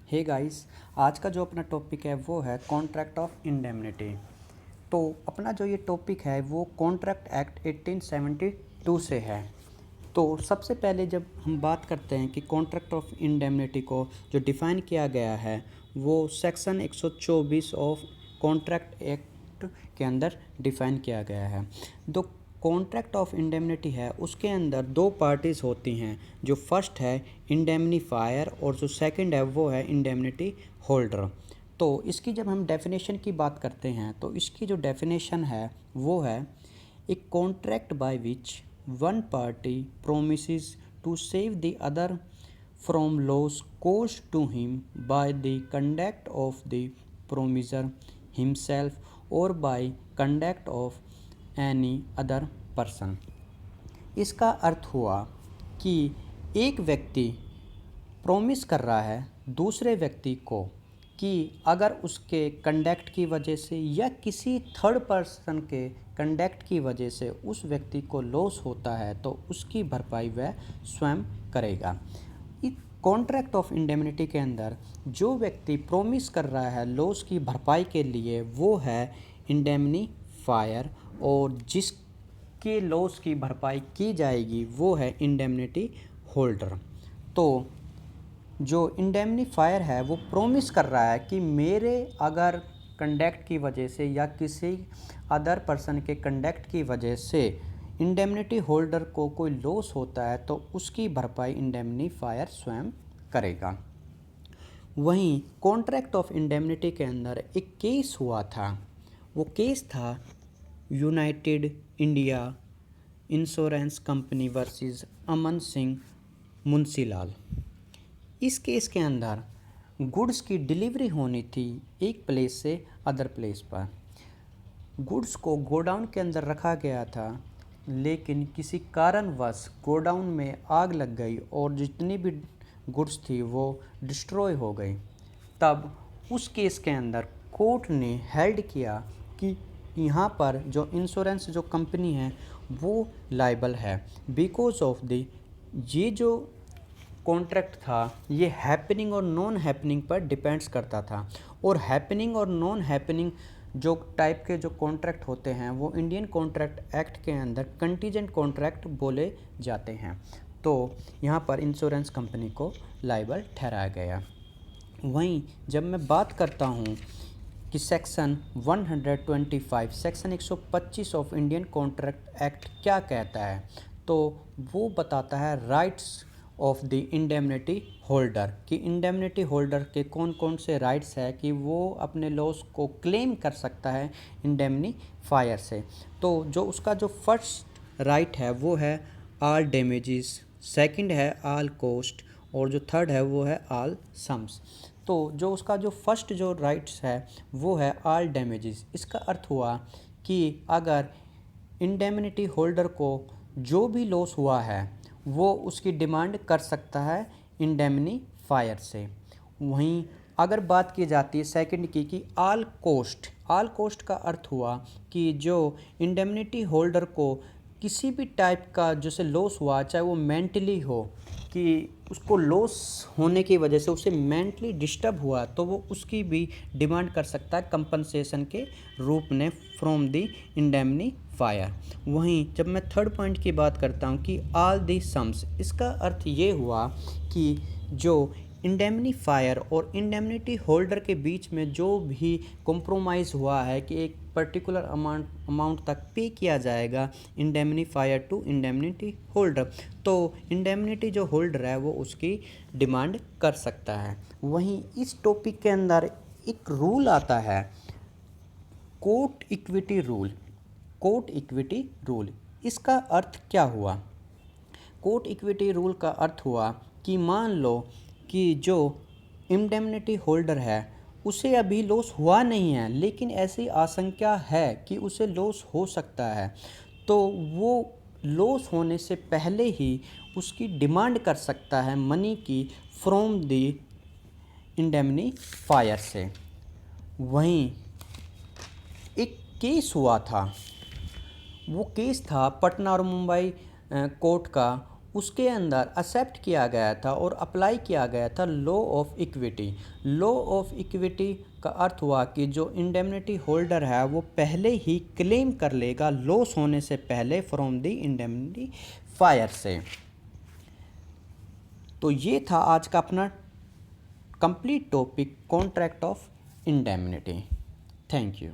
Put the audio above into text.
Hey guys, आज का जो अपना टॉपिक है वो है कॉन्ट्रैक्ट ऑफ इंडेमनिटी। तो अपना जो ये टॉपिक है वो कॉन्ट्रैक्ट एक्ट 1872 से है। तो सबसे पहले जब हम बात करते हैं कि कॉन्ट्रैक्ट ऑफ इंडेमनिटी को जो डिफ़ाइन किया गया है वो सेक्शन 124 ऑफ कॉन्ट्रैक्ट एक्ट के अंदर डिफ़ाइन किया गया है। तो कॉन्ट्रैक्ट ऑफ इंडेमनिटी है उसके अंदर दो पार्टीज़ होती हैं। जो फर्स्ट है इंडेमनीफायर और जो सेकंड है वो है इंडेमनिटी होल्डर। तो इसकी जब हम डेफिनेशन की बात करते हैं तो इसकी जो डेफिनेशन है वो है a contract by which one party promises to save the other from loss caused to him by the conduct of the promiser himself or by conduct of any other person। इसका अर्थ हुआ कि एक व्यक्ति promise कर रहा है दूसरे व्यक्ति को कि अगर उसके कंडक्ट की वजह से या किसी थर्ड पर्सन के कंडक्ट की वजह से उस व्यक्ति को लॉस होता है तो उसकी भरपाई वह स्वयं करेगा। इस कॉन्ट्रैक्ट ऑफ इंडेमनिटी के अंदर जो व्यक्ति प्रॉमिस कर रहा है लॉस की भरपाई के लिए वो है इंडेमनीफायर और जिसके लॉस की भरपाई की जाएगी वो है इंडेमनिटी होल्डर। तो जो इंडेमनीफायर है वो प्रॉमिस कर रहा है कि मेरे अगर कंडक्ट की वजह से या किसी अदर पर्सन के कंडक्ट की वजह से इंडेमनिटी होल्डर को कोई लॉस होता है तो उसकी भरपाई इंडेमनीफायर स्वयं करेगा। वहीं कॉन्ट्रैक्ट ऑफ इंडेमनिटी के अंदर एक केस हुआ था। वो केस था United India insurance company versus Aman Singh Munshilal. इस केस के अंदर गुड्स की डिलीवरी होनी थी एक प्लेस से अदर प्लेस पर। गुड्स को गोडाउन के अंदर रखा गया था लेकिन किसी कारणवश गोडाउन में आग लग गई और जितनी भी गुड्स थी वो डिस्ट्रॉय हो गई। तब उस केस के अंदर कोर्ट ने हेल्ड किया कि यहाँ पर जो इंश्योरेंस जो कंपनी है वो लायबल है बिकॉज ऑफ द ये जो कॉन्ट्रैक्ट था ये हैपनिंग और नॉन हैपनिंग पर डिपेंड्स करता था। और हैपनिंग और नॉन हैपनिंग जो टाइप के जो कॉन्ट्रैक्ट होते हैं वो इंडियन कॉन्ट्रैक्ट एक्ट के अंदर कंटीजेंट कॉन्ट्रैक्ट बोले जाते हैं। तो यहाँ पर इंश्योरेंस कंपनी को लायबल ठहराया गया। वहीं जब मैं बात करता हूँ कि section 125 section 125 of Indian contract act क्या कहता है तो वो बताता है rights of the indemnity holder कि इंडेमनिटी होल्डर के कौन कौन से राइट्स है कि वो अपने लॉस को क्लेम कर सकता है इंडेमनीफायर से। तो जो उसका जो फर्स्ट राइट है वो है ऑल डैमेजेस, सेकंड है ऑल कॉस्ट और जो थर्ड है वो है ऑल सम्स। तो जो उसका जो फर्स्ट जो राइट्स है वो है ऑल डैमेजेस। इसका अर्थ हुआ कि अगर इंडेमनिटी होल्डर को जो भी लॉस हुआ है वो उसकी डिमांड कर सकता है इंडेमनीफायर से। वहीं अगर बात की जाती है सेकंड की कि ऑल कोस्ट का अर्थ हुआ कि जो इंडेमनिटी होल्डर को किसी भी टाइप का जैसे लॉस हुआ चाहे वो मेंटली हो कि उसको लॉस होने की वजह से उसे मेंटली डिस्टर्ब हुआ तो वो उसकी भी डिमांड कर सकता है कंपनसेशन के रूप में फ्रॉम द इंडेमनीफायर। वहीं जब मैं थर्ड पॉइंट की बात करता हूँ कि ऑल दी सम्स, इसका अर्थ ये हुआ कि जो इंडेमनीफायर और इंडेमनिटी होल्डर के बीच में जो भी कॉम्प्रोमाइज़ हुआ है कि एक पर्टिकुलर अमाउंट तक पे किया जाएगा इंडेमनीफायर टू इंडेमनिटी होल्डर, तो इंडेमनिटी जो होल्डर है वो उसकी डिमांड कर सकता है। वहीं इस टॉपिक के अंदर एक रूल आता है कोर्ट इक्विटी रूल। इसका अर्थ क्या हुआ? कोर्ट इक्विटी रूल का अर्थ हुआ कि मान लो कि जो इंडेमनिटी होल्डर है उसे अभी लॉस हुआ नहीं है लेकिन ऐसी आशंका है कि उसे लॉस हो सकता है तो वो लॉस होने से पहले ही उसकी डिमांड कर सकता है मनी की फ्रॉम द इंडेमनीफायर से। वहीं एक केस हुआ था, वो केस था पटना और मुंबई कोर्ट का। उसके अंदर एक्सेप्ट किया गया था और अप्लाई किया गया था law of equity. Law of equity का अर्थ हुआ कि जो इंडेमनिटी होल्डर है वो पहले ही क्लेम कर लेगा लॉस होने से पहले फ्रॉम द इंडेमनिटी फायर से। तो ये था आज का अपना complete topic contract of indemnity. Thank you.